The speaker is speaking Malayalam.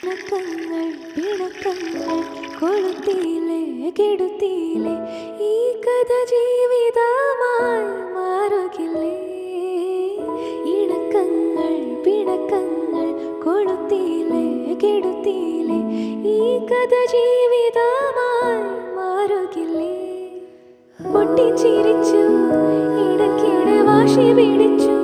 പിണക്കങ്ങൾ പിണക്കങ്ങൾ കൊളുത്തിയില്ലേ കെടുത്തിയില്ലേ ഈ കഥ ജീവിതമായി മാറുകില്ലേ ഇണക്കങ്ങൾ പിണക്കങ്ങൾ കൊളുത്തിയില്ലേ കെടുത്തിയില്ലേ ഈ കഥ ജീവിതമായി മാറുകില്ലേ പൊട്ടിച്ചിരിച്ചു ഇടയ്ക്കിടെ വാശി പിടിച്ചു